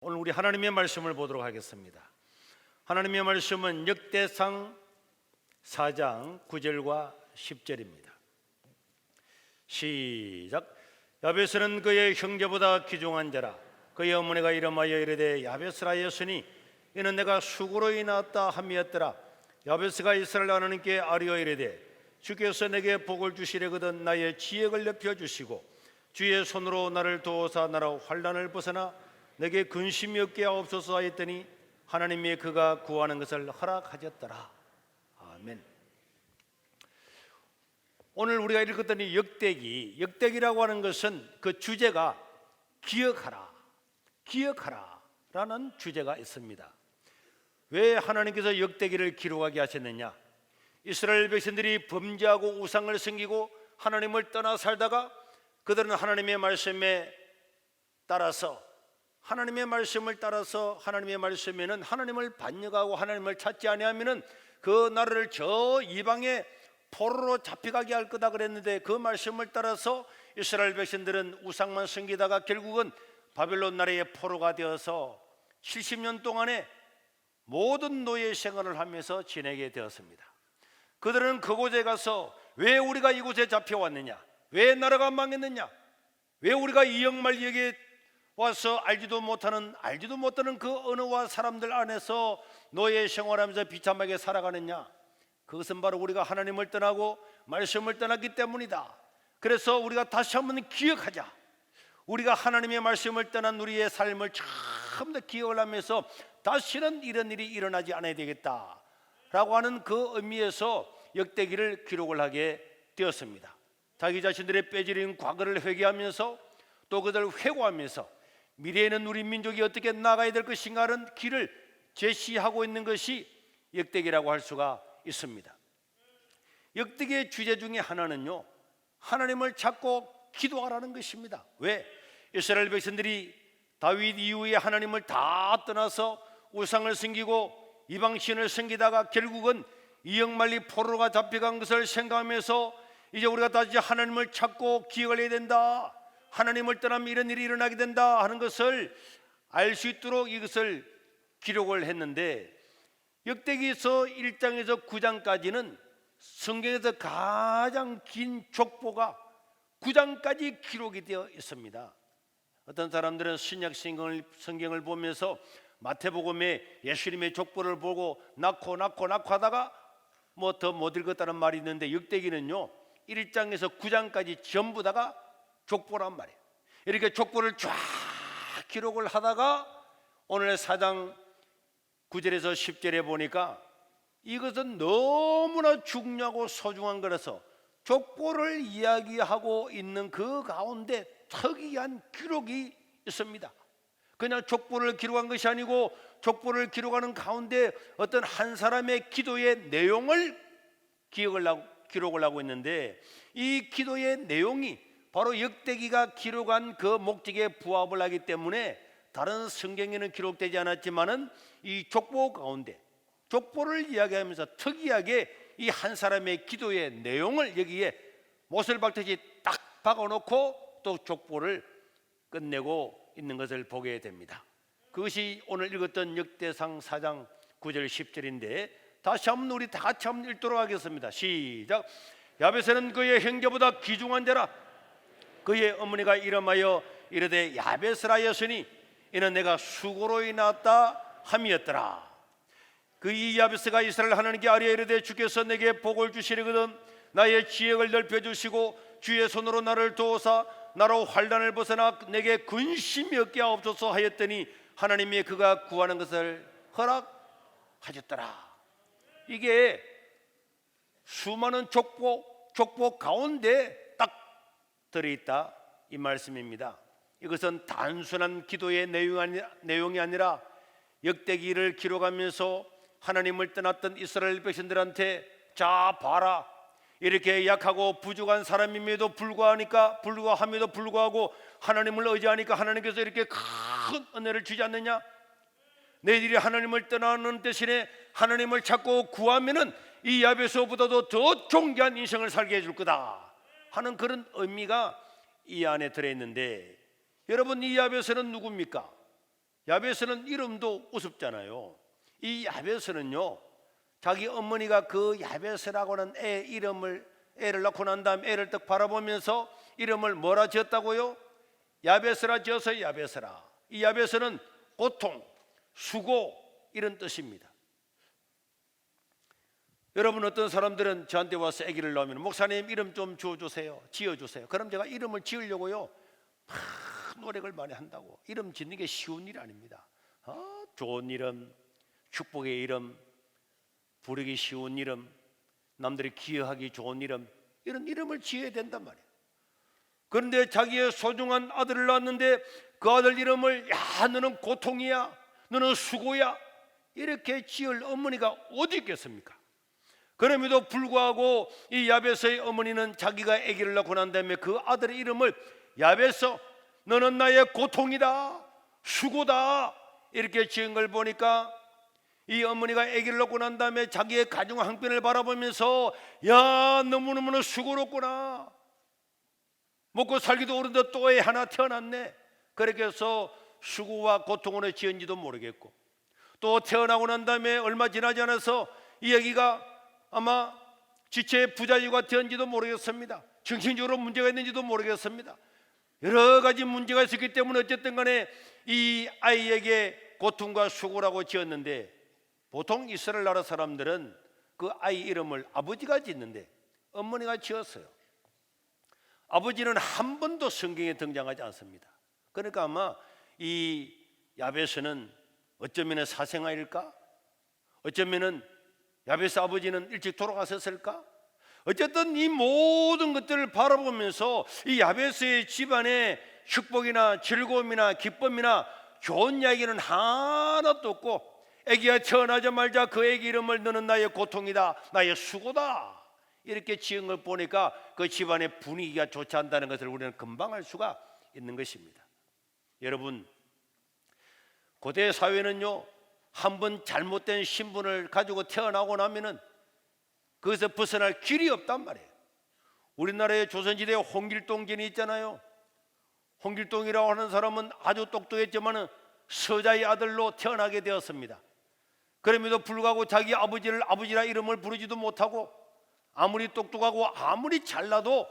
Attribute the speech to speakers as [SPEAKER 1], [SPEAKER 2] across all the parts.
[SPEAKER 1] 오늘 우리 하나님의 말씀을 보도록 하겠습니다. 하나님의 말씀은 역대상 4장 9절과 10절입니다. 시작. 야베스는 그의 형제보다 귀중한 자라. 그의 어머니가 이름하여 이르되 야베스라였으니 이는 내가 수고로 인하였다 함이었더라. 야베스가 이스라엘 하나님께 아뢰어 이르되 주께서 내게 복을 주시려거든 나의 지역을 넓혀주시고 주의 손으로 나를 도우사 나라 환난을 벗어나 내게 근심이 없게 하옵소서 하였더니 하나님이 그가 구하는 것을 허락하셨더라. 아멘. 오늘 우리가 읽었던 이 역대기라고 하는 것은 그 주제가 기억하라라는 주제가 있습니다. 왜 하나님께서 역대기를 기록하게 하셨느냐? 이스라엘 백성들이 범죄하고 우상을 섬기고 하나님을 떠나 살다가 그들은 하나님의 말씀을 따라서 하나님의 말씀에는 하나님을 반역하고 하나님을 찾지 아니하면은 그 나라를 저 이방의 포로로 잡혀가게 할 거다 그랬는데 그 말씀을 따라서 이스라엘 백성들은 우상만 섬기다가 결국은 바벨론 나라의 포로가 되어서 70년 동안에 모든 노예 생활을 하면서 지내게 되었습니다. 그들은 그곳에 가서 왜 우리가 이곳에 잡혀왔느냐, 왜 나라가 망했느냐, 왜 우리가 이 영말역에 와서 알지도 못하는 그 언어와 사람들 안에서 노예 생활하면서 비참하게 살아가느냐? 그것은 바로 우리가 하나님을 떠나고 말씀을 떠났기 때문이다. 그래서 우리가 다시 한번 기억하자. 우리가 하나님의 말씀을 떠난 우리의 삶을 처음부터 기억을 하면서 다시는 이런 일이 일어나지 않아야 되겠다 라고 하는 그 의미에서 역대기를 기록을 하게 되었습니다. 자기 자신들의 빼지린 과거를 회개하면서 또 그들을 회고하면서 미래에는 우리 민족이 어떻게 나가야 될 것인가 하는 길을 제시하고 있는 것이 역대기라고 할 수가 있습니다. 역대기의 주제 중에 하나는요, 하나님을 찾고 기도하라는 것입니다. 왜? 이스라엘 백성들이 다윗 이후에 하나님을 다 떠나서 우상을 섬기고 이방신을 섬기다가 결국은 이역말리 포로가 잡혀간 것을 생각하면서 이제 우리가 다시 하나님을 찾고 기억을 해야 된다, 하나님을 떠나면 이런 일이 일어나게 된다 하는 것을 알 수 있도록 이것을 기록을 했는데, 역대기서 1장에서 9장까지는 성경에서 가장 긴 족보가 9장까지 기록이 되어 있습니다. 어떤 사람들은 신약 성경을 보면서 마태복음에 예수님의 족보를 보고 낳고 하다가 뭐 더 못 읽었다는 말이 있는데, 역대기는요 1장에서 9장까지 전부 다가 족보란 말이에요. 이렇게 족보를 쫙 기록을 하다가 오늘 4장 9절에서 10절에 보니까 이것은 너무나 중요하고 소중한 거라서 족보를 이야기하고 있는 그 가운데 특이한 기록이 있습니다. 그냥 족보를 기록한 것이 아니고 족보를 기록하는 가운데 어떤 한 사람의 기도의 내용을 기록을 하고 있는데, 이 기도의 내용이 바로 역대기가 기록한 그 목적에 부합을 하기 때문에 다른 성경에는 기록되지 않았지만은 이 족보 가운데 족보를 이야기하면서 특이하게 이 한 사람의 기도의 내용을 여기에 못을 박듯이 딱 박아놓고 또 족보를 끝내고 있는 것을 보게 됩니다. 그것이 오늘 읽었던 역대상 4장 9절 10절인데 다시 한번 우리 다 같이 한번 읽도록 하겠습니다. 시작. 야베스는 그의 형제보다 귀중한 자라. 그의 어머니가 이름하여 이르되 야베스라였으니 이는 내가 수고로 인하였다 함이었더라. 그 이 야베스가 이스라엘 하나님께 아뢰어 이르되 주께서 내게 복을 주시려거든 나의 지역을 넓혀주시고 주의 손으로 나를 도우사 나로 환난을 벗어나 내게 근심이 없게 하옵소서 하였더니 하나님이 그가 구하는 것을 허락하셨더라. 이게 수많은 족보 가운데 딱 들어있다 이 말씀입니다. 이것은 단순한 기도의 내용이 아니라 역대기를 기록하면서 하나님을 떠났던 이스라엘 백성들한테 자 봐라, 이렇게 약하고 부족한 사람임에도 불구함에도 불구하고 하나님을 의지하니까 하나님께서 이렇게 큰 은혜를 주지 않느냐? 너희들이 하나님을 떠나는 대신에 하나님을 찾고 구하면은 이 야베스보다도 더 존귀한 인생을 살게 해줄 거다 하는 그런 의미가 이 안에 들어있는데, 여러분 이 야베스는 누굽니까? 야베스는 이름도 우습잖아요. 이 야베스는요, 자기 어머니가 그 야베스라고 하는 애를 낳고 난 다음 애를 딱 바라보면서 이름을 뭐라 지었다고요? 야베스라 지어서 야베스라. 이 야베스는 고통, 수고 이런 뜻입니다. 여러분, 어떤 사람들은 저한테 와서 아기를 낳으면 목사님 이름 좀 지어주세요. 그럼 제가 이름을 지으려고요 막 노력을 많이 한다고. 이름 짓는 게 쉬운 일이 아닙니다. 좋은 이름, 축복의 이름, 부르기 쉬운 이름, 남들이 기억하기 좋은 이름, 이런 이름을 지어야 된단 말이에요. 그런데 자기의 소중한 아들을 낳았는데 그 아들 이름을 야 너는 고통이야, 너는 수고야 이렇게 지을 어머니가 어디 있겠습니까? 그럼에도 불구하고 이 야베스의 어머니는 자기가 아기를 낳고 난 다음에 그 아들의 이름을 야베스, 너는 나의 고통이다, 수고다 이렇게 지은 걸 보니까 이 어머니가 아기를 낳고 난 다음에 자기의 가정 형편을 바라보면서 야 너무너무 수고롭구나, 먹고 살기도 어려운데 또 애 하나 태어났네. 그렇게 해서 수고와 고통으로 지은지도 모르겠고, 또 태어나고 난 다음에 얼마 지나지 않아서 이 아기가 아마 지체의 부자유가 되었는지도 모르겠습니다. 정신적으로 문제가 있는지도 모르겠습니다. 여러 가지 문제가 있었기 때문에 어쨌든 간에 이 아이에게 고통과 수고라고 지었는데, 보통 이스라엘 나라 사람들은 그 아이 이름을 아버지가 짓는데 어머니가 지었어요. 아버지는 한 번도 성경에 등장하지 않습니다. 그러니까 아마 이 야베스는 어쩌면 사생아일까? 어쩌면 야베스 아버지는 일찍 돌아가셨을까? 어쨌든 이 모든 것들을 바라보면서 이 야베스의 집안에 축복이나 즐거움이나 기쁨이나 좋은 이야기는 하나도 없고, 아기가 태어나자마자 그 아기 이름을 너는 나의 고통이다, 나의 수고다 이렇게 지은 걸 보니까 그 집안의 분위기가 좋지 않다는 것을 우리는 금방 알 수가 있는 것입니다. 여러분, 고대 사회는요 한번 잘못된 신분을 가지고 태어나고 나면은 거기서 벗어날 길이 없단 말이에요. 우리나라의 조선시대에 홍길동전이 있잖아요. 홍길동이라고 하는 사람은 아주 똑똑했지만 서자의 아들로 태어나게 되었습니다. 그럼에도 불구하고 자기 아버지를 아버지라 이름을 부르지도 못하고, 아무리 똑똑하고 아무리 잘나도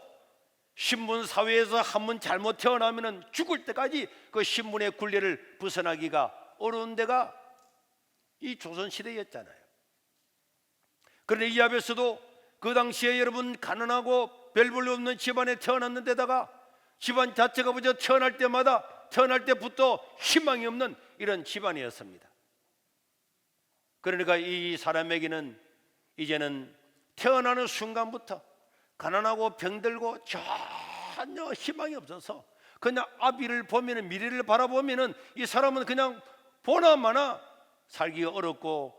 [SPEAKER 1] 신분 사회에서 한번 잘못 태어나면 죽을 때까지 그 신분의 굴레를 벗어나기가 어려운 데가 이 조선시대였잖아요. 그런데 이 야베스도 그 당시에 여러분 가난하고 별 볼일 없는 집안에 태어났는데다가 집안 자체가 먼저 태어날 때부터 희망이 없는 이런 집안이었습니다. 그러니까 이 사람에게는 이제는 태어나는 순간부터 가난하고 병들고 전혀 희망이 없어서 그냥 앞을 보면, 미래를 바라보면 이 사람은 그냥 보나마나 살기가 어렵고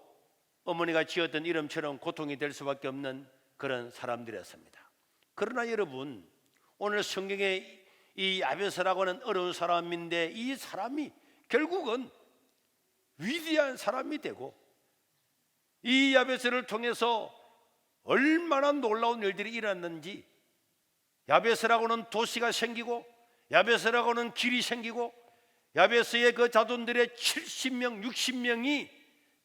[SPEAKER 1] 어머니가 지었던 이름처럼 고통이 될 수밖에 없는 그런 사람들이었습니다. 그러나 여러분, 오늘 성경에 이 야베스라고 하는 어려운 사람인데 이 사람이 결국은 위대한 사람이 되고, 이 야베스를 통해서 얼마나 놀라운 일들이 일어났는지, 야베스라고 하는 도시가 생기고 야베스라고 하는 길이 생기고 야베스의 그 자손들의 70명 60명이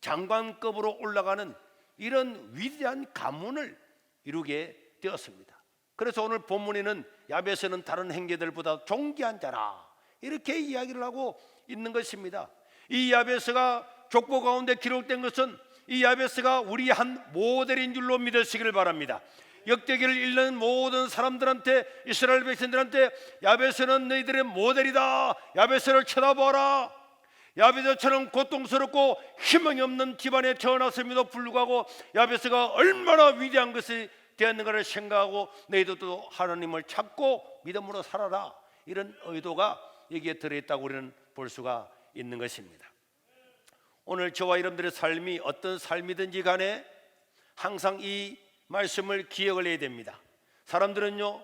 [SPEAKER 1] 장관급으로 올라가는 이런 위대한 가문을 이루게 되었습니다. 그래서 오늘 본문에는 야베스는 다른 형제들보다 존귀한 자라 이렇게 이야기를 하고 있는 것입니다. 이 야베스가 족보 가운데 기록된 것은 이 야베스가 우리 한 모델인 줄로 믿으시기를 바랍니다. 역대기를 읽는 모든 사람들한테, 이스라엘 백성들한테 야베스는 너희들의 모델이다, 야베스를 쳐다보아라. 야베스처럼 고통스럽고 희망이 없는 집안에 태어났음에도 불구하고 야베스가 얼마나 위대한 것이 되었는가를 생각하고 너희들도 하나님을 찾고 믿음으로 살아라, 이런 의도가 여기에 들어있다고 우리는 볼 수가 있는 것입니다. 오늘 저와 여러분들의 삶이 어떤 삶이든지 간에 항상 이 말씀을 기억을 해야 됩니다. 사람들은요,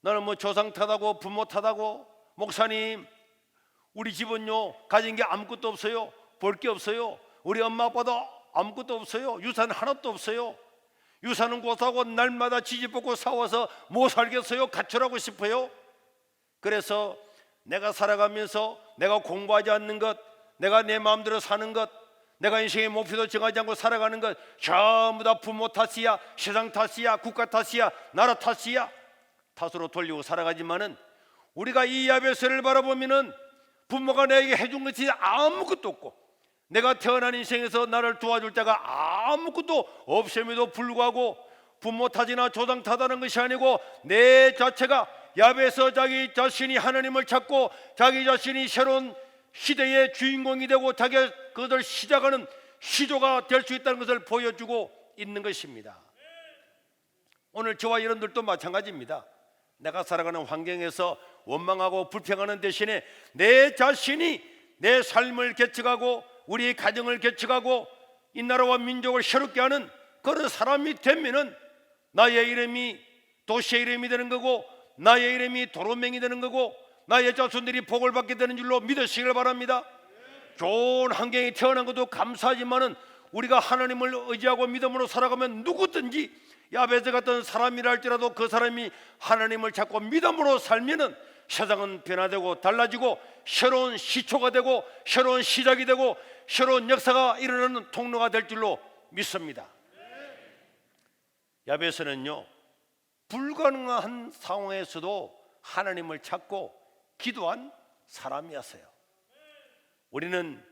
[SPEAKER 1] 나는 뭐 조상 탓하고 부모 탓하고, 목사님 우리 집은요 가진 게 아무것도 없어요, 볼 게 없어요, 우리 엄마 아빠도 아무것도 없어요, 유산 하나도 없어요, 유산은 고사하고 날마다 지지볶고 싸워서 못 살겠어요, 가출하고 싶어요. 그래서 내가 살아가면서 내가 공부하지 않는 것, 내가 내 마음대로 사는 것, 내가 인생의 목표도 정하지 않고 살아가는 것 전부 다 부모 탓이야, 세상 탓이야, 국가 탓이야, 나라 탓이야 탓으로 돌리고 살아가지만은 우리가 이 야베스를 바라보면은 부모가 내게 해준 것이 아무것도 없고 내가 태어난 인생에서 나를 도와줄 자가 아무것도 없음에도 불구하고 부모 탓이나 조상 탓하는 것이 아니고 내 자체가 야베스 자기 자신이 하나님을 찾고 자기 자신이 새로운 시대의 주인공이 되고 자기가 그것을 시작하는 시조가 될 수 있다는 것을 보여주고 있는 것입니다. 오늘 저와 여러분들도 마찬가지입니다. 내가 살아가는 환경에서 원망하고 불평하는 대신에 내 자신이 내 삶을 개척하고 우리 가정을 개척하고 이 나라와 민족을 새롭게 하는 그런 사람이 되면은 나의 이름이 도시의 이름이 되는 거고 나의 이름이 도로명이 되는 거고 나의 자손들이 복을 받게 되는 줄로 믿으시길 바랍니다. 좋은 환경에 태어난 것도 감사하지만은 우리가 하나님을 의지하고 믿음으로 살아가면 누구든지 야베스 같은 사람이라 할지라도 그 사람이 하나님을 찾고 믿음으로 살면은 세상은 변화되고 달라지고 새로운 시초가 되고 새로운 시작이 되고 새로운 역사가 일어나는 통로가 될 줄로 믿습니다. 야베스는요 불가능한 상황에서도 하나님을 찾고 기도한 사람이었어요. 우리는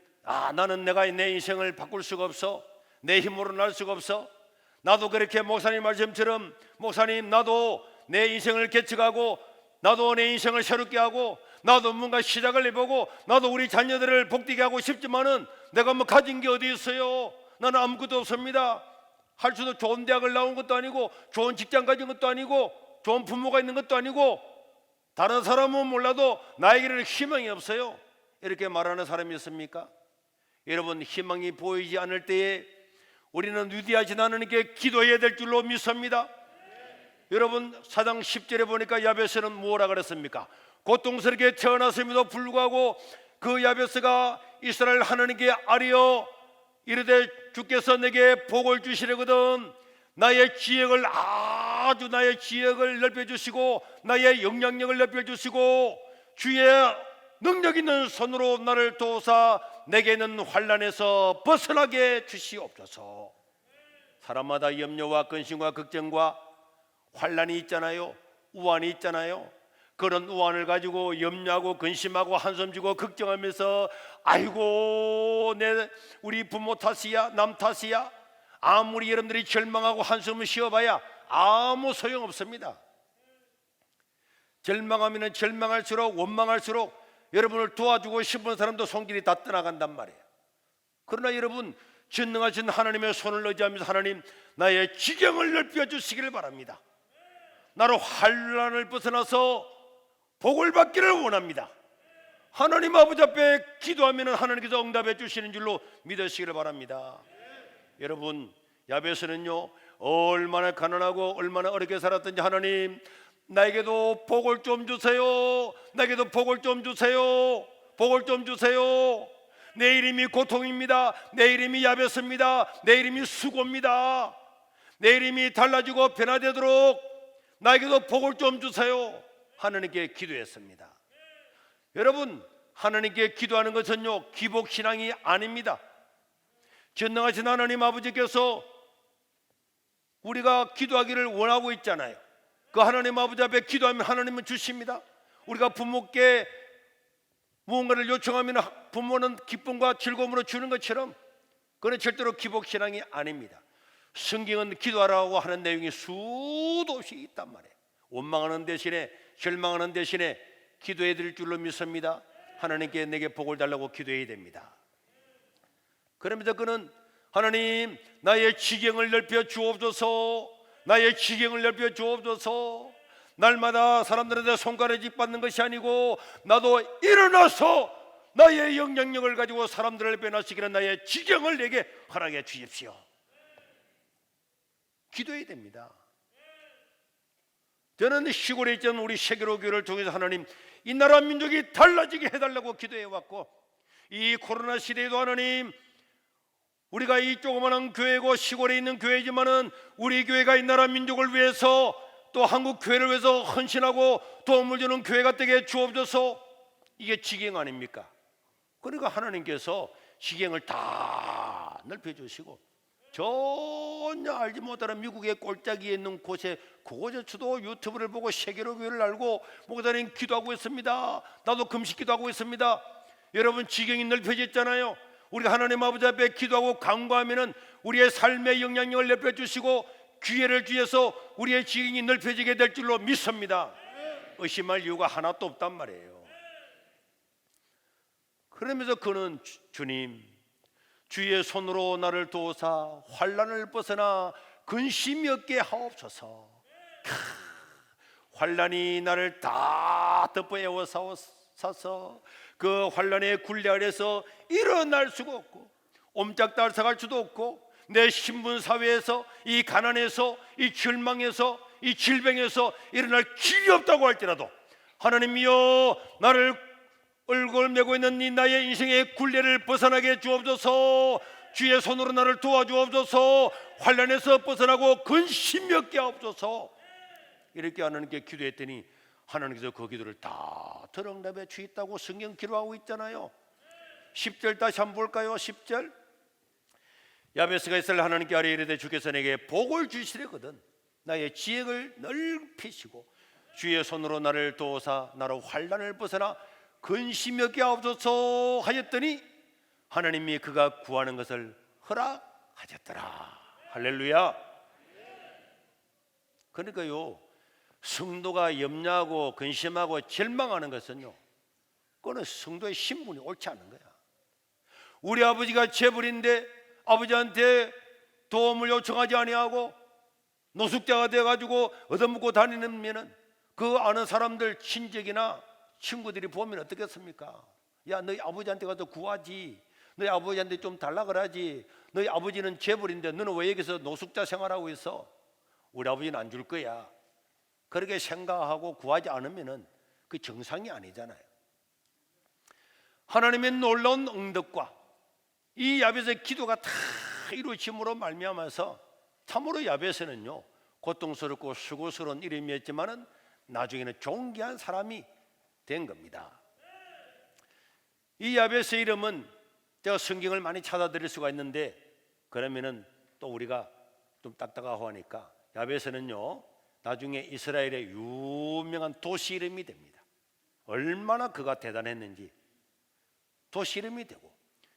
[SPEAKER 1] 나는 내가 내 인생을 바꿀 수가 없어, 내 힘으로 날 수가 없어, 나도 그렇게 목사님 말씀처럼 목사님 나도 내 인생을 개척하고 나도 내 인생을 새롭게 하고 나도 뭔가 시작을 해보고 나도 우리 자녀들을 복되게 하고 싶지만은 내가 뭐 가진 게 어디 있어요? 나는 아무것도 없습니다. 할 수도 좋은 대학을 나온 것도 아니고 좋은 직장 가진 것도 아니고 좋은 부모가 있는 것도 아니고 다른 사람은 몰라도 나에게는 희망이 없어요. 이렇게 말하는 사람이 있습니까? 여러분 희망이 보이지 않을 때에 우리는 위대하지 않으니까 기도해야 될 줄로 믿습니다. 여러분 4장 10절에 보니까 야베스는 뭐라 그랬습니까? 고통스럽게 태어났음에도 불구하고 그 야베스가 이스라엘 하나님께 아뢰어 이르되 주께서 내게 복을 주시려거든 나의 지역을 아주 나의 지역을 넓혀주시고 나의 영향력을 넓혀주시고 주의 능력 있는 손으로 나를 도우사 내게 있는 환난에서 벗어나게 주시옵소서. 사람마다 염려와 근심과 걱정과 환난이 있잖아요. 우환이 있잖아요. 그런 우환을 가지고 염려하고 근심하고 한숨 쥐고 걱정하면서 아이고 우리 부모 탓이야 남 탓이야 아무리 여러분들이 절망하고 한숨을 쉬어봐야 아무 소용없습니다. 절망하면 절망할수록 원망할수록 여러분을 도와주고 싶은 사람도 손길이 다 떠나간단 말이에요. 그러나 여러분 전능하신 하나님의 손을 의지하면서 하나님 나의 지경을 넓혀 주시기를 바랍니다. 나로 환난을 벗어나서 복을 받기를 원합니다. 하나님 아버지 앞에 기도하면 하나님께서 응답해 주시는 줄로 믿으시기를 바랍니다. 여러분 야베스는요 얼마나 가난하고 얼마나 어렵게 살았든지 하나님 나에게도 복을 좀 주세요. 나에게도 복을 좀 주세요. 복을 좀 주세요. 내 이름이 고통입니다. 내 이름이 야베스입니다. 내 이름이 수고입니다. 내 이름이 달라지고 변화되도록 나에게도 복을 좀 주세요. 하나님께 기도했습니다. 여러분 하나님께 기도하는 것은요 기복신앙이 아닙니다. 전능하신 하나님 아버지께서 우리가 기도하기를 원하고 있잖아요. 그 하나님 아버지 앞에 기도하면 하나님은 주십니다. 우리가 부모께 무언가를 요청하면 부모는 기쁨과 즐거움으로 주는 것처럼 그건 절대로 기복신앙이 아닙니다. 성경은 기도하라고 하는 내용이 수도 없이 있단 말이에요. 원망하는 대신에 절망하는 대신에 기도해 드릴 줄로 믿습니다. 하나님께 내게 복을 달라고 기도해야 됩니다. 그러면서 그는 하나님 나의 지경을 넓혀 주옵소서. 나의 지경을 넓혀 주옵소서. 날마다 사람들한테 손가락질 받는 것이 아니고 나도 일어나서 나의 영향력을 가지고 사람들을 변화시키는 나의 지경을 내게 허락해 주십시오. 기도해야 됩니다. 저는 시골에 있던 우리 세계로 교회를 통해서 하나님 이 나라 민족이 달라지게 해달라고 기도해왔고 이 코로나 시대에도 하나님 우리가 이 조그마한 교회고 시골에 있는 교회지만은 우리 교회가 이 나라 민족을 위해서 또 한국 교회를 위해서 헌신하고 도움을 주는 교회가 되게 주옵소서. 이게 지경 아닙니까? 그러니까 하나님께서 지경을 다 넓혀주시고 전혀 알지 못하는 미국의 골짜기에 있는 곳에 그곳에서도 유튜브를 보고 세계로 교회를 알고 목사님 기도하고 있습니다. 나도 금식 기도하고 있습니다. 여러분 지경이 넓혀졌잖아요. 우리가 하나님 아버지 앞에 기도하고 간구하면은 우리의 삶의 영향력을 넓혀주시고 기회를 주셔서 우리의 지경이 넓혀지게 될 줄로 믿습니다. 의심할 이유가 하나도 없단 말이에요. 그러면서 그는 주님 주의 손으로 나를 도우사 환난을 벗어나 근심이 없게 하옵소서. 환난이 나를 다 덮어 에워싸서 그 환난의 굴레 아래서 일어날 수가 없고 옴짝달싹할 수도 없고 내 신분 사회에서 이 가난에서 이 절망에서 이 질병에서 일어날 길이 없다고 할지라도 하나님이여 나를 얼굴 메고 있는 이 나의 인생의 굴레를 벗어나게 주옵소서. 주의 손으로 나를 도와주옵소서. 환난에서 벗어나고 근심이 없게 하옵소서. 이렇게 하나님께 기도했더니 하나님께서 그 기도를 다 들응답해 주셨다고 성경 기록하고 있잖아요. 10절 다시 한번 볼까요? 10절 야베스가 이스라엘 하나님께 아뢰 이르되 주께서 내게 복을 주시려거든 나의 지혜를 넓히시고 주의 손으로 나를 도우사 나로 환난을 벗어나 근심이 없게 하옵소서 하였더니 하나님이 그가 구하는 것을 허락하셨더라. 할렐루야. 그러니까요 성도가 염려하고 근심하고 절망하는 것은요 그거는 성도의 신분이 옳지 않은 거야. 우리 아버지가 재벌인데 아버지한테 도움을 요청하지 아니하고 노숙자가 돼가지고 얻어먹고 다니면은 그 아는 사람들 친척이나 친구들이 보면 어떻겠습니까? 야 너희 아버지한테 가서 구하지, 너희 아버지한테 좀 달라 그러지, 너희 아버지는 재벌인데 너는 왜 여기서 노숙자 생활하고 있어? 우리 아버지는 안 줄 거야. 그렇게 생각하고 구하지 않으면 그 정상이 아니잖아요. 하나님의 놀라운 응답과 이 야벳의 기도가 다 이루어짐으로 말미암아서 참으로 야벳은요 고통스럽고 수고스러운 이름이었지만은 나중에는 존귀한 사람이 된 겁니다. 이 야벳의 이름은 제가 성경을 많이 찾아드릴 수가 있는데 그러면은 또 우리가 좀 딱딱하고 하니까 야벳은요 나중에 이스라엘의 유명한 도시 이름이 됩니다. 얼마나 그가 대단했는지 도시 이름이 되고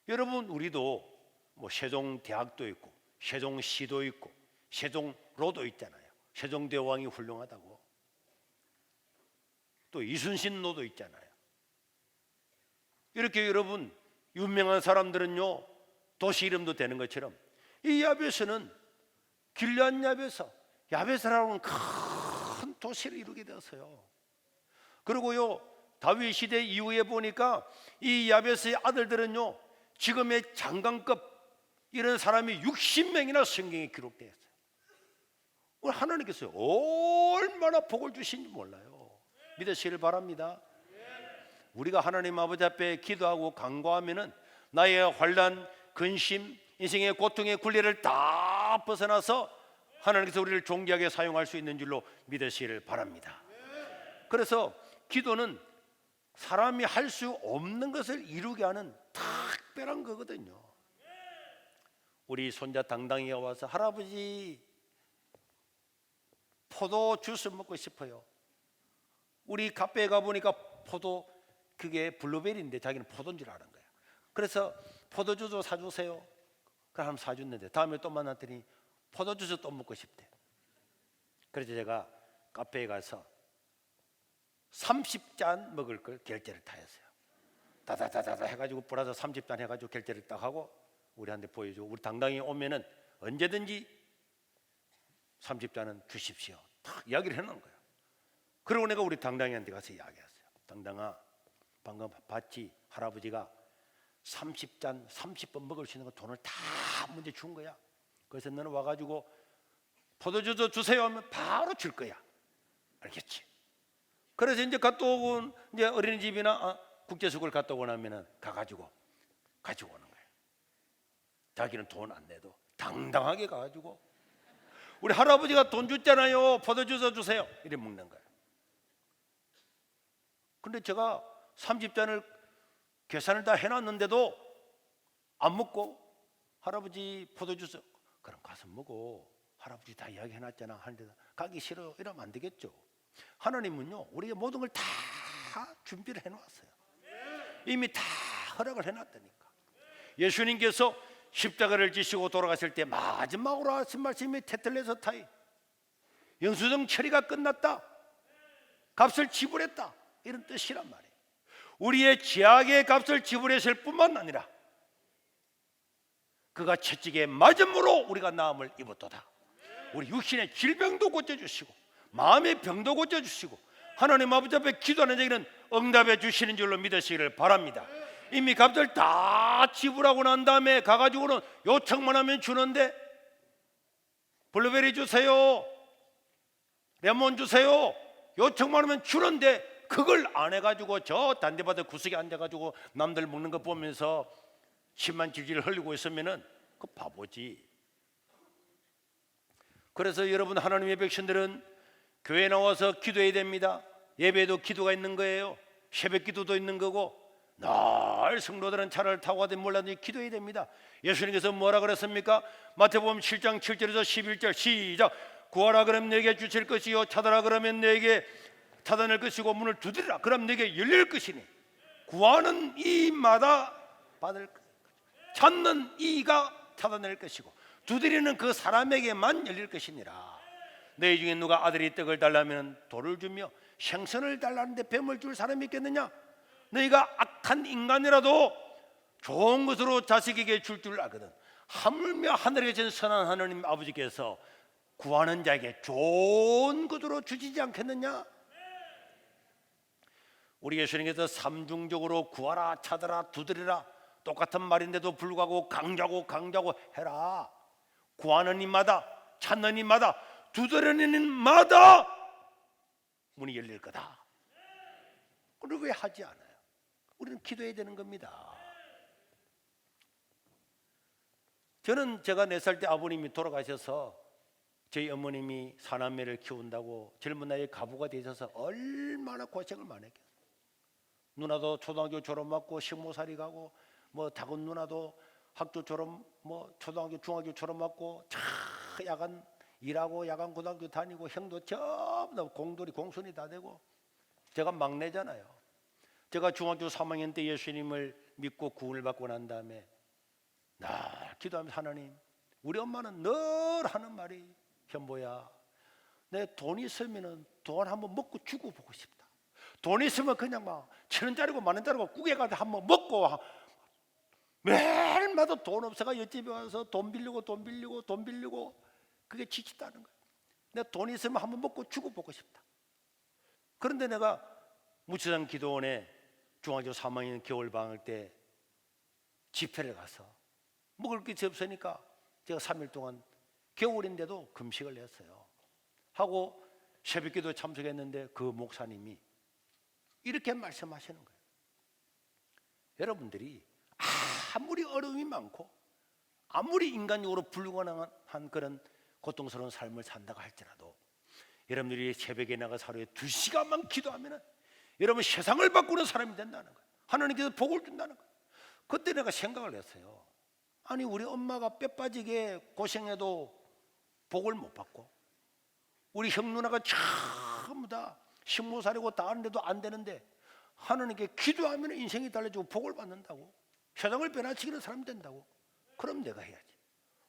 [SPEAKER 1] 여러분 우리도 뭐 세종대학도 있고 세종시도 있고 세종로도 있잖아요. 세종대왕이 훌륭하다고 또 이순신로도 있잖아요. 이렇게 여러분 유명한 사람들은요 도시 이름도 되는 것처럼 이 야벳은 길르앗 야벳이라는 큰 도시를 이루게 되었어요. 그리고요 다윗 시대 이후에 보니까 이 야벳의 아들들은요 지금의 장관급 이런 사람이 60명이나 성경에 기록되어 있어요. 하나님께서 얼마나 복을 주신지 몰라요. 믿으시길 바랍니다. 우리가 하나님 아버지 앞에 기도하고 간구하면은 나의 환난, 근심, 인생의 고통의 굴레를 다 벗어나서 하나님께서 우리를 존귀하게 사용할 수 있는 줄로 믿으시길 바랍니다. 그래서 기도는 사람이 할 수 없는 것을 이루게 하는 특별한 거거든요. 우리 손자 당당이가 와서 할아버지 포도 주스 먹고 싶어요. 우리 카페에 가보니까 포도 그게 블루베리인데 자기는 포도인 줄 아는 거야. 그래서 포도주스 사주세요. 그럼 한번 사줬는데 다음에 또 만났더니 포도주스 또 먹고 싶대. 그래서 제가 카페에 가서 30잔 먹을 걸 결제를 다 했어요. 다다다다 해가지고 플러스 30잔 해가지고 결제를 딱 하고 우리한테 보여주고 우리 당당히 오면은 언제든지 30잔은 주십시오. 딱 이야기를 해놓은 거예요. 그러고 내가 우리 당당이한테 가서 이야기했어요. 당당아 방금 봤지? 할아버지가 30잔 30번 먹을 수 있는 거 돈을 다 문제 준 거야. 그래서 너는 와가지고 포도주스 주세요 하면 바로 줄 거야. 알겠지? 그래서 이제 갔다 오고 이제 어린이집이나 국제수구를 갔다 오고 나면은 가가지고 가지고 오는 거예요. 자기는 돈 안 내도 당당하게 가가지고 우리 할아버지가 돈 줬잖아요. 포도주스 주세요. 이래 먹는 거예요. 근데 제가 30잔을 계산을 다 해놨는데도 안 먹고 할아버지 포도주스 그럼 가서 먹어. 할아버지 다 이야기해놨잖아. 하는데 가기 싫어요. 이러면 안 되겠죠. 하나님은요 우리의 모든 걸 다 준비를 해놓았어요. 이미 다 허락을 해놨다니까. 예수님께서 십자가를 지시고 돌아가실 때 마지막으로 하신 말씀이 테텔레스타이, 영수증 처리가 끝났다, 값을 지불했다, 이런 뜻이란 말이에요. 우리의 죄악의 값을 지불했을 뿐만 아니라 그가 채찍에 맞음으로 우리가 나음을 입었도다. 우리 육신의 질병도 고쳐주시고 마음의 병도 고쳐주시고 하나님 아버지 앞에 기도하는 자에게는 응답해 주시는 줄로 믿으시기를 바랍니다. 이미 값을 다 지불하고 난 다음에 가가지고는 요청만 하면 주는데, 블루베리 주세요, 레몬 주세요, 요청만 하면 주는데 그걸 안 해가지고 저 단대바닥 구석에 앉아가지고 남들 먹는 거 보면서 침만 질질 흘리고 있으면은 그 바보지. 그래서 여러분, 하나님의 백성들은 교회 나와서 기도해야 됩니다. 예배에도 기도가 있는 거예요. 새벽 기도도 있는 거고, 늘 성도들은 차를 타고 가든 몰라도 기도해야 됩니다. 예수님께서 뭐라 그랬습니까? 마태복음 7장 7절에서 11절 시작. 구하라 그러면 내게 주실 것이요, 찾아라 그러면 내게 찾아낼 것이고, 문을 두드리라 그럼 내게 열릴 것이니, 구하는 이마다 받을 것, 찾는 이가 찾아낼 것이고, 두드리는 그 사람에게만 열릴 것이니라. 너희 중에 누가 아들이 떡을 달라면 돌을 주며 생선을 달라는데 뱀을 줄 사람이 있겠느냐? 너희가 악한 인간이라도 좋은 것으로 자식에게 줄 줄 알거든. 하물며 하늘에 계신 선한 하나님 아버지께서 구하는 자에게 좋은 것으로 주시지 않겠느냐? 우리 예수님께서 삼중적으로 구하라, 찾아라, 두드리라 똑같은 말인데도 불구하고 강조하고 해라. 구하는 이마다, 찾는 이마다, 두드리는 이마다 문이 열릴 거다. 그걸 왜 하지 않아요? 우리는 기도해야 되는 겁니다. 저는 제가 4살 때 아버님이 돌아가셔서 저희 어머님이 사남매를 키운다고 젊은 나이에 가부가 되셔서 얼마나 고생을 많이 했겠어요. 누나도 초등학교 졸업하고 식모살이 가고, 뭐 작은 누나도 학교 졸업, 뭐 초등학교 중학교 졸업하고 야간 일하고 야간 고등학교 다니고, 형도 전부 다 공돌이 공손이 다 되고, 제가 막내잖아요. 제가 중학교 3학년 때 예수님을 믿고 구원을 받고 난 다음에 늘 기도하면서, 하나님, 우리 엄마는 늘 하는 말이, 현보야, 내 돈 있으면 돈 한번 먹고 주고 보고 싶다. 돈 있으면 그냥 막 1,000원짜리고 10,000원짜리고 국에 가서 한번 먹고, 매일마다 돈 없어가 옆집에 와서 돈 빌리고 그게 지치다는 거예요. 내가 돈 있으면 한번 먹고 주고 보고 싶다. 그런데 내가 무치산 기도원에 중학교 3학년 겨울방학 때 집회를 가서 먹을 게 없으니까 제가 3일 동안, 겨울인데도 금식을 했어요. 하고 새벽기도 참석했는데 그 목사님이 이렇게 말씀하시는 거예요. 여러분들이 아무리 어려움이 많고 아무리 인간적으로 불가능한 그런 고통스러운 삶을 산다고 할지라도, 여러분들이 새벽에 나가서 하루에 2시간만 기도하면 여러분 세상을 바꾸는 사람이 된다는 거예요. 하나님께서 복을 준다는 거예요. 그때 내가 생각을 했어요. 아니, 우리 엄마가 뼈 빠지게 고생해도 복을 못 받고, 우리 형 누나가 전부 다 식모살이고 다 하는데도 안 되는데 하나님께 기도하면 인생이 달라지고 복을 받는다고, 세상을 변화시키는 사람이 된다고. 그럼 내가 해야지.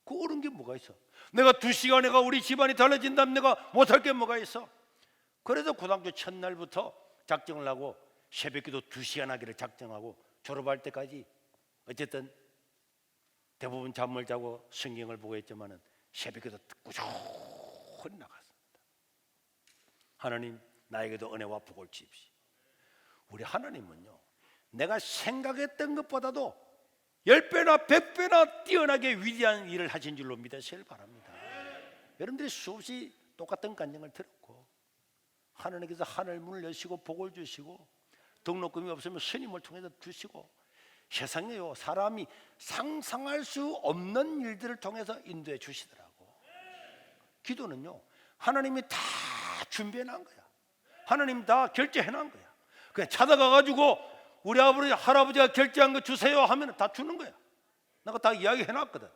[SPEAKER 1] 그 옳은 게 뭐가 있어? 내가 2시간 내가 우리 집안이 달라진다면 내가 못할 게 뭐가 있어? 그래서 고등학교 첫날부터 작정을 하고 새벽기도 2시간 하기를 작정하고, 졸업할 때까지 어쨌든 대부분 잠을 자고 성경을 보고 했지만은 새벽기도 꾸준히 나갔습니다. 하나님, 나에게도 은혜와 복을 주십시오. 우리 하나님은요, 내가 생각했던 것보다도 10배나 100배나 뛰어나게 위대한 일을 하신 줄로 믿으시길 바랍니다. 여러분들이 수없이 똑같은 간증을 들었고, 하나님께서 하늘 문을 여시고 복을 주시고, 등록금이 없으면 스님을 통해서 주시고, 세상에요, 사람이 상상할 수 없는 일들을 통해서 인도해 주시더라고. 기도는요, 하나님이 다 준비해 놓은 거야. 하나님 다 결제해 놓은 거야. 그냥 찾아가 가지고 우리 아버지 할아버지가 결제한 거 주세요 하면 다 주는 거야. 내가 다 이야기 해놨거든.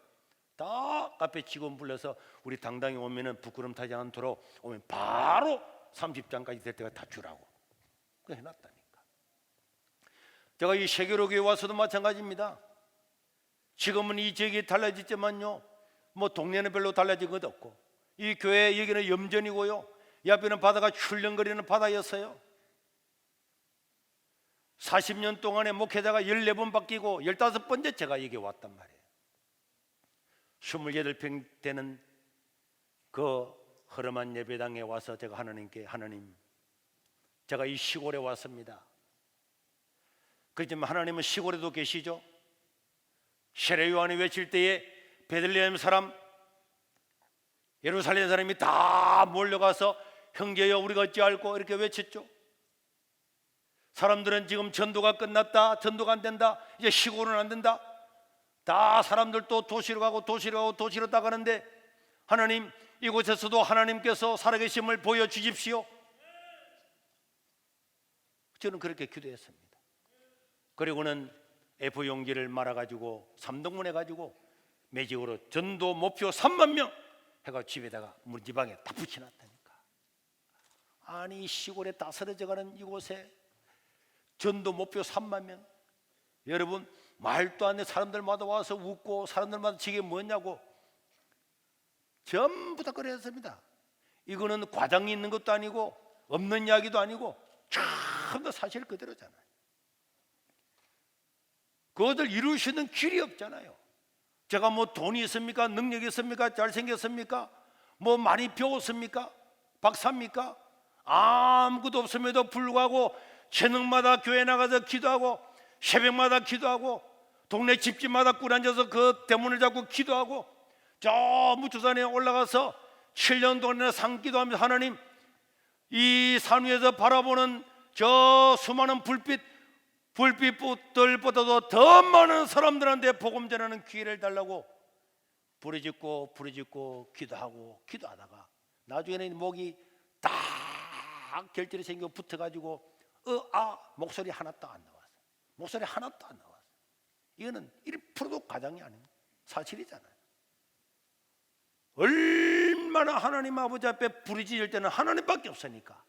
[SPEAKER 1] 다 앞에 직원 불러서 우리 당당히 오면은 부끄럼 타지 않도록 오면 바로 30장까지 될 때가 다 주라고 그 해놨다니까. 제가 이 세계로 교회 와서도 마찬가지입니다. 지금은 이 지역이 달라졌지만요, 뭐 동네는 별로 달라진 것도 없고, 이 교회 여기는 염전이고요, 이 앞에는 바다가 출렁거리는 바다였어요. 40년 동안에 목회자가 14번 바뀌고 15번째 제가 여기 왔단 말이에요. 28평 되는 그 허름한 예배당에 와서 제가 하나님께, 하나님, 제가 이 시골에 왔습니다. 그렇지만 하나님은 시골에도 계시죠. 세례 요한이 외칠 때에 베들레헴 사람, 예루살렘 사람이 다 몰려가서 형제여 우리가 어찌할꼬 이렇게 외쳤죠. 사람들은 지금 전도가 끝났다, 전도가 안 된다, 이제 시골은 안 된다, 다 사람들 또 도시로 가고 도시로 가고 도시로 나가는데, 하나님 이곳에서도 하나님께서 살아계심을 보여주십시오. 저는 그렇게 기도했습니다. 그리고는 F 용기를 말아가지고 3등분 해가지고 매직으로 전도 목표 3만 명 해가 집에다가 문지방에 다 붙여놨다니까. 아니 시골에 다스려져가는 이곳에 전도 목표 3만 명. 여러분 말도 안 돼. 사람들마다 와서 웃고 사람들마다 저게 뭐냐고 전부 다 그랬습니다. 이거는 과장이 있는 것도 아니고 없는 이야기도 아니고 전부 사실 그대로잖아요. 그것을 이룰 수 있는 길이 없잖아요. 제가 뭐 돈이 있습니까? 능력이 있습니까? 잘생겼습니까? 뭐 많이 배웠습니까? 박사입니까? 아무것도 없음에도 불구하고 저녁마다 교회 나가서 기도하고 새벽마다 기도하고 동네 집집마다 꿇어앉아서 그 대문을 잡고 기도하고 저 무초산에 올라가서 7년 동안이나 상기도하면서 하나님 이 산 위에서 바라보는 저 수많은 불빛들보다도 더 많은 사람들한테 복음 전하는 기회를 달라고 부르짖고 기도하고 기도하다가 나중에는 목이 딱 결절이 생겨 붙어가지고 목소리 하나도 안 나왔어요. 목소리 하나도 안 나왔어요. 이거는 1%도 과장이 아닙니다. 사실이잖아요. 얼마나 하나님 아버지 앞에 부르짖을 때는 하나님밖에 없으니까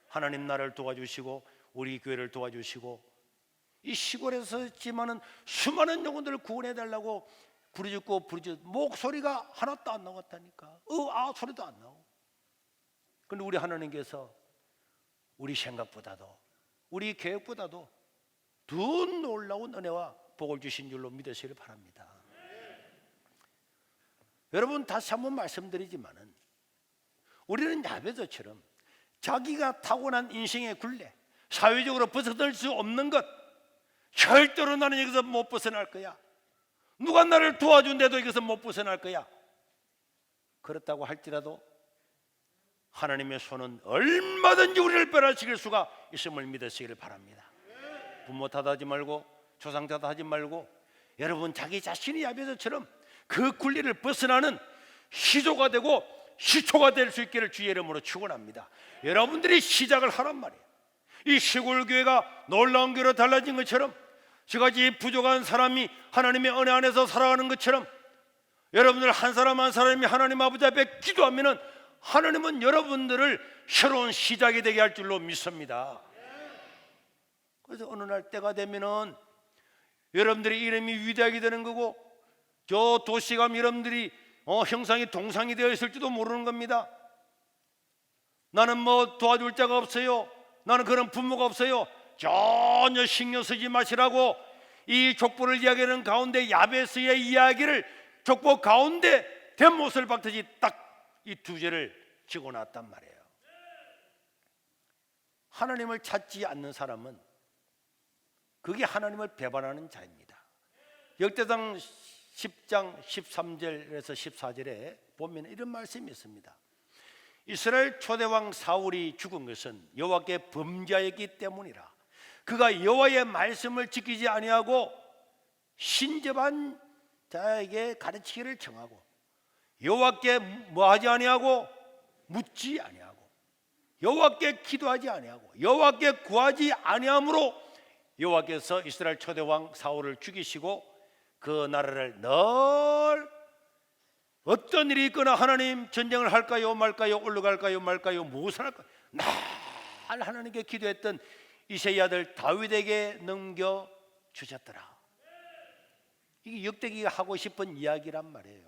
[SPEAKER 1] 하나님 나를 도와주시고 우리 교회를 도와주시고 이 시골에서 있지만은 수많은 영혼들을 구원해달라고 부르짖고 목소리가 하나도 안 나왔다니까. 소리도 안 나오고. 근데 우리 하나님께서 우리 생각보다도 우리 계획보다도 더 놀라운 은혜와 복을 주신 줄로 믿으시길 바랍니다. 여러분 다시 한번 말씀드리지만은 우리는 야베드처럼 자기가 타고난 인생의 굴레, 사회적으로 벗어날 수 없는 것, 절대로 나는 여기서 못 벗어날 거야. 누가 나를 도와준데도 여기서 못 벗어날 거야. 그렇다고 할지라도 하나님의 손은 얼마든지 우리를 빼앗길 수가 있음을 믿으시기를 바랍니다. 부모 탓하지 말고 조상 탓하지 말고 여러분 자기 자신이 야베드처럼 그 굴리를 벗어나는 시조가 되고 시초가 될 수 있기를 주의 이름으로 축원합니다. 여러분들이 시작을 하란 말이에요. 이 시골 교회가 놀라운 교회로 달라진 것처럼 저같이 부족한 사람이 하나님의 은혜 안에서 살아가는 것처럼 여러분들 한 사람 한 사람이 하나님 아버지 앞에 기도하면은 하나님은 여러분들을 새로운 시작이 되게 할 줄로 믿습니다. 그래서 어느 날 때가 되면은 여러분들의 이름이 위대하게 되는 거고 저 도시감 여러분들이 형상이 동상이 되어 있을지도 모르는 겁니다. 나는 뭐 도와줄 자가 없어요. 나는 그런 부모가 없어요. 전혀 신경 쓰지 마시라고 이 족보를 이야기하는 가운데 야베스의 이야기를 족보 가운데 대못을 박듯이 딱 이 두 죄를 적어놨단 말이에요. 하나님을 찾지 않는 사람은 그게 하나님을 배반하는 자입니다. 역대상 10장 13절에서 14절에 보면 이런 말씀이 있습니다. 이스라엘 초대왕 사울이 죽은 것은 여호와께 범죄하였기 때문이라. 그가 여호와의 말씀을 지키지 아니하고 신접한 자에게 가르치기를 정하고 여호와께 뭐하지 아니하고 묻지 아니하고 여호와께 기도하지 아니하고 여호와께 구하지 아니함으로 여호와께서 이스라엘 초대 왕 사울을 죽이시고 그 나라를 늘 어떤 일이 있거나 하나님 전쟁을 할까요 말까요, 올라갈까요 말까요, 무엇을 할까요, 날 하나님께 기도했던 이새의 아들 다윗에게 넘겨주셨더라. 이게 역대기가 하고 싶은 이야기란 말이에요.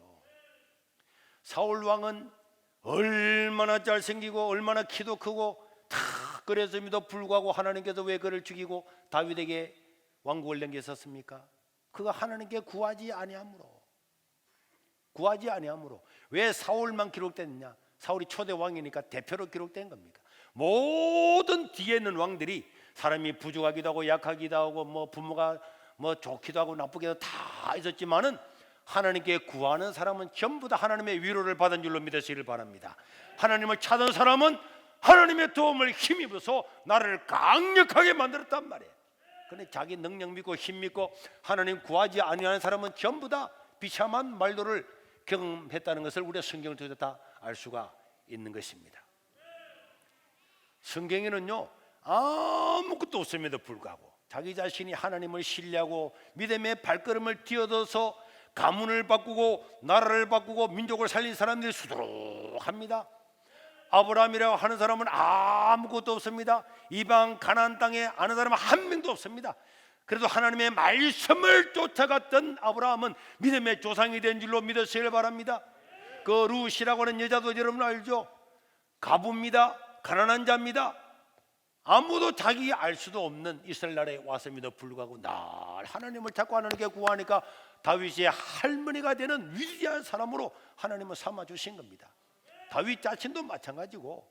[SPEAKER 1] 사울 왕은 얼마나 잘생기고 얼마나 키도 크고 다 그랬음에도 불구하고 하나님께서 왜 그를 죽이고 다윗에게 왕국을 넘겼었습니까? 그가 하나님께 구하지 아니함으로. 왜 사울만 기록됐느냐? 사울이 초대 왕이니까 대표로 기록된 겁니까? 모든 뒤에 있는 왕들이 사람이 부족하기도 하고 약하기도 하고 뭐 부모가 뭐 좋기도 하고 나쁘기도 다 있었지만은 하나님께 구하는 사람은 전부 다 하나님의 위로를 받은 줄로 믿으시길 바랍니다. 하나님을 찾은 사람은 하나님의 도움을 힘입어서 나를 강력하게 만들었단 말이에요. 그런데 자기 능력 믿고 힘 믿고 하나님 구하지 아니하는 사람은 전부 다 비참한 말도를 경험했다는 것을 우리가 성경을 통해서 다 알 수가 있는 것입니다. 성경에는요 아무것도 없음에도 불구하고 자기 자신이 하나님을 신뢰하고 믿음의 발걸음을 뛰어들어서 가문을 바꾸고 나라를 바꾸고 민족을 살린 사람들이 수두룩합니다. 아브라함이라고 하는 사람은 아무것도 없습니다. 이방 가나안 땅에 아는 사람은 한 명도 없습니다. 그래도 하나님의 말씀을 쫓아갔던 아브라함은 믿음의 조상이 된 줄로 믿으시길 바랍니다. 그 룻이라고 하는 여자도 여러분 알죠? 가부입니다. 가난한 자입니다. 아무도 자기 알 수도 없는 이스라엘 나라에 왔음에도 불구하고 날 하나님을 찾고 하나님께 구하니까 다윗의 할머니가 되는 위대한 사람으로 하나님은 삼아주신 겁니다. 다윗 자신도 마찬가지고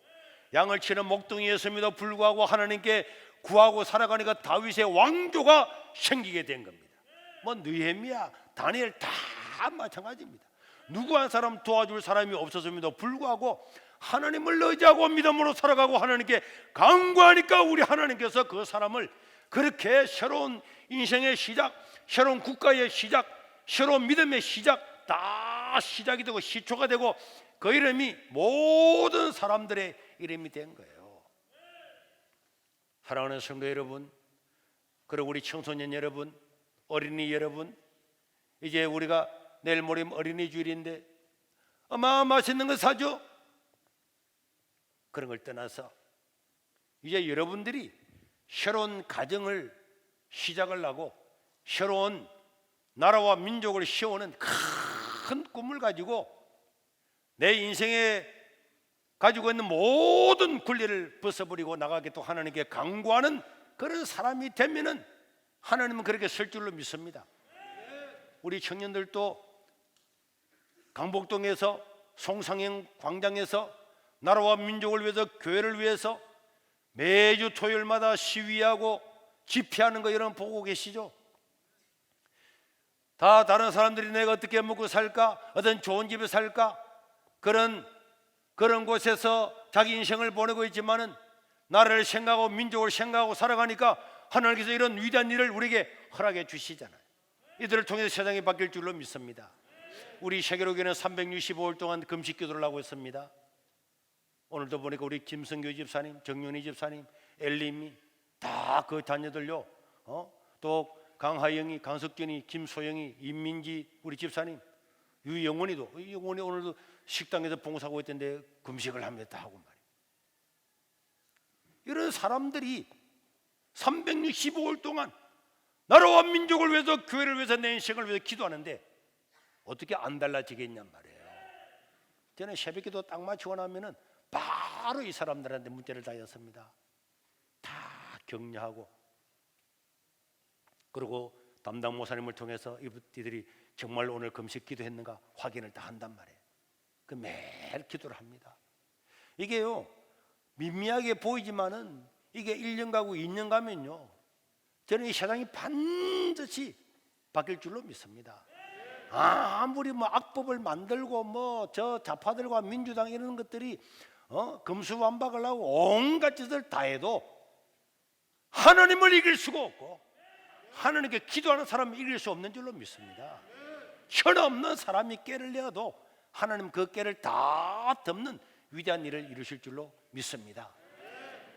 [SPEAKER 1] 양을 치는 목동이었음에도 불구하고 하나님께 구하고 살아가니까 다윗의 왕조가 생기게 된 겁니다. 뭐 느헤미야, 다니엘 다 마찬가지입니다. 누구 한 사람 도와줄 사람이 없었음에도 불구하고 하나님을 의지하고 믿음으로 살아가고 하나님께 간구하니까 우리 하나님께서 그 사람을 그렇게 새로운 인생의 시작, 새로운 국가의 시작, 새로운 믿음의 시작 다 시작이 되고 시초가 되고 그 이름이 모든 사람들의 이름이 된 거예요. 사랑하는 성도 여러분, 그리고 우리 청소년 여러분, 어린이 여러분, 이제 우리가 내일 모레면 어린이 주일인데 맛있는 거 사죠? 그런 걸 떠나서 이제 여러분들이 새로운 가정을 시작을 하고 새로운 나라와 민족을 세우는 큰 꿈을 가지고 내 인생에 가지고 있는 모든 굴레를 벗어버리고 나가겠다고 하나님께 간구하는 그런 사람이 되면은 하나님은 그렇게 설 줄로 믿습니다. 우리 청년들도 강복동에서 송상형 광장에서 나라와 민족을 위해서 교회를 위해서 매주 토요일마다 시위하고 집회하는 거 여러분 보고 계시죠? 다 다른 사람들이 내가 어떻게 먹고 살까, 어떤 좋은 집에 살까 그런 곳에서 자기 인생을 보내고 있지만은 나라를 생각하고 민족을 생각하고 살아가니까 하나님께서 이런 위대한 일을 우리에게 허락해 주시잖아요. 이들을 통해서 세상이 바뀔 줄로 믿습니다. 우리 세계로교회는 365일 동안 금식 기도를 하고 있습니다. 오늘도 보니까 우리 김성교 집사님, 정윤희 집사님, 엘림이 다 그 자녀들요. 또 강하영이, 강석균이, 김소영이, 임민지 우리 집사님, 유영원이도 영원이 오늘도 식당에서 봉사하고 있던데 금식을 합니다 하고 말이에요. 이런 사람들이 365일 동안 나라와 민족을 위해서 교회를 위해서 내 인생을 위해서 기도하는데 어떻게 안 달라지겠냔 말이에요. 저는 새벽기도 딱 마치고 나면은 바로 이 사람들한테 문자를 다녔습니다. 다 격려하고 그리고 담당 목사님을 통해서 이들이 정말 오늘 금식 기도했는가 확인을 다 한단 말이에요. 그 매일 기도를 합니다. 이게요 미미하게 보이지만은 이게 1년 가고 2년 가면요 저는 이 세상이 반드시 바뀔 줄로 믿습니다. 아무리 뭐 악법을 만들고 뭐 저 좌파들과 민주당 이런 것들이 금수완박을 하고 온갖 짓을 다 해도 하나님을 이길 수가 없고 하나님께 기도하는 사람을 이길 수 없는 줄로 믿습니다. 철없는 사람이 깨를 내어도 하나님 그 깨를 다 덮는 위대한 일을 이루실 줄로 믿습니다.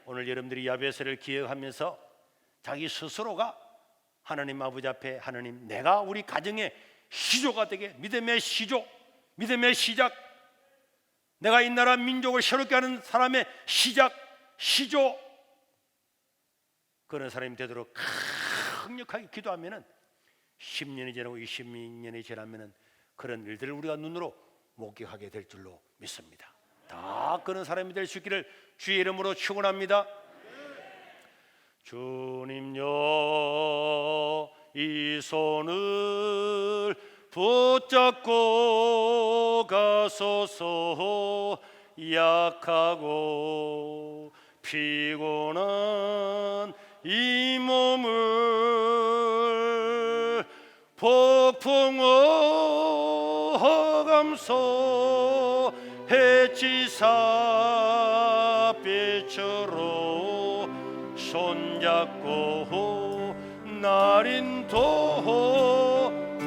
[SPEAKER 1] 오늘 여러분들이 야베스를 기억하면서 자기 스스로가 하나님 아버지 앞에 하나님, 내가 우리 가정의 시조가 되게, 믿음의 시조, 믿음의 시작, 내가 이 나라 민족을 새롭게 하는 사람의 시작, 시조, 그런 사람이 되도록 강력하게 기도하면은 10년이 지나고 20년이 지나면은 그런 일들을 우리가 눈으로 목격하게 될 줄로 믿습니다. 다 그런 사람이 될 수 있기를 주의 이름으로 축원합니다. 주님여, 이 손을 붙잡고 가소서. 약하고 피곤한 이 몸을 폭풍어 허감소 해치사 빛으로 손잡고 날인도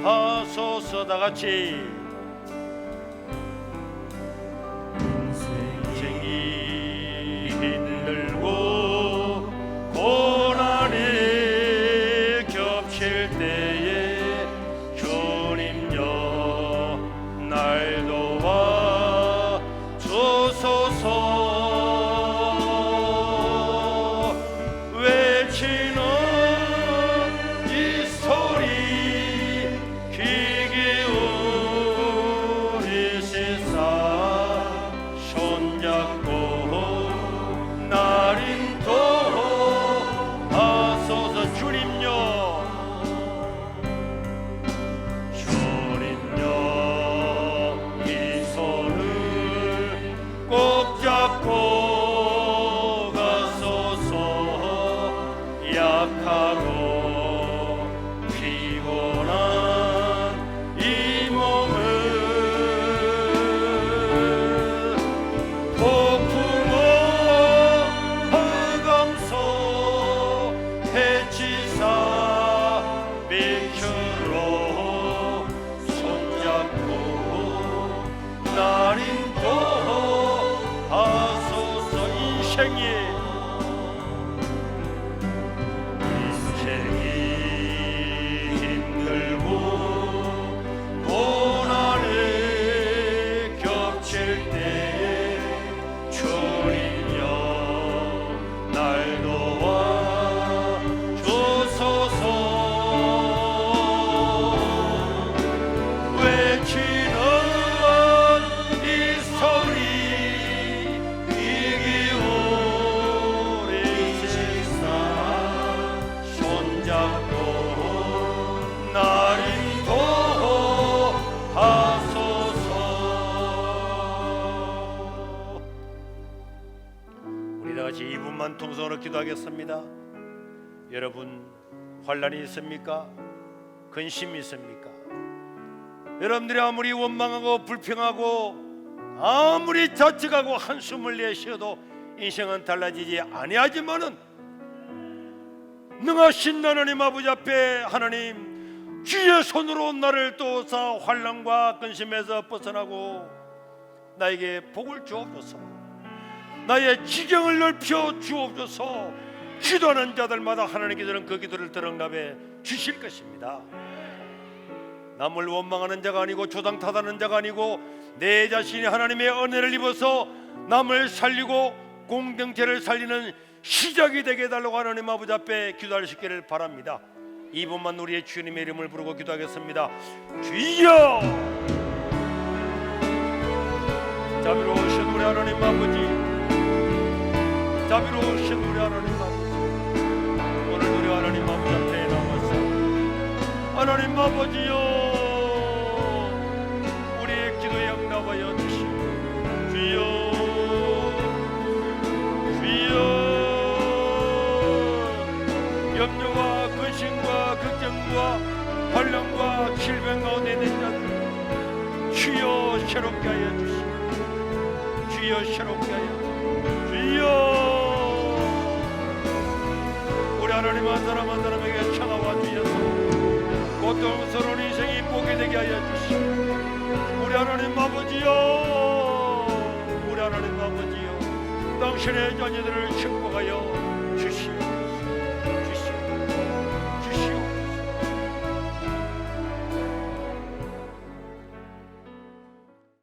[SPEAKER 1] 하소서. 다 같이 인생이 힘들고 고난이 겹칠 때에 주님여 날 도와 주소서. 외치는 이 소리 귀 기울이시사 손잡고 날 인도하소서. 주님여, 주님여, 이 손을 꼭 잡고 가소서. 약하고 피곤한 이 몸을 폭풍어 허감소 해치사 빛으로 손잡고 날 인도하소서. 인생이 힘들고 고난이 겹칠 때에 주님여 날 도와 주소서. 외치는 이 소리 귀 기울이시사 손잡고 날 인도하소서. 우리 다같이 2분만 통성으로 기도하겠습니다. 여러분, 환난이 있습니까? 근심이 있습니까? 여러분들이 아무리 원망하고 불평하고 아무리 자책하고 한숨을 내쉬어도 인생은 달라지지 아니하지만은 능하신 하나님 아버지 앞에 하나님 주의 손으로 나를 도우사 환난과 근심에서 벗어나고 나에게 복을 주옵소서. 나의 지경을 넓혀 주옵소서. 기도하는 자들마다 하나님께서는 그 기도를 들응답해 주실 것입니다. 남을 원망하는 자가 아니고 조당타다는 자가 아니고 내 자신이 하나님의 은혜를 입어서 남을 살리고 공동체를 살리는 시작이 되게 해달라고 하나님 아버지 앞에 기도할 수 있기를 바랍니다. 2분만 우리의 주님의 이름을 부르고 기도하겠습니다. 주여! 자비로우신 우리 하나님 아버지, 자비로우신 우리 하나님 아버지, 오늘 우리 하나님 아버지 앞에 나와서 하나님 아버지여, 우리의 기도에 응답하여 주시오. 주여, 주여, 염려와 근심과 걱정과 환난과 질병 가운데 있는 자들 주여 새롭게 하여 주시오. 주여 새롭게 하여 주여, 우리 하나님 한 사람 한 사람에게 찾아와 주셔서 고통스러운 인생이 보게 되게 하여 주시오. 우리 하나님 아버지여, 우리 하나님 아버지여, 당신의 자녀들을 축복하여 주시오.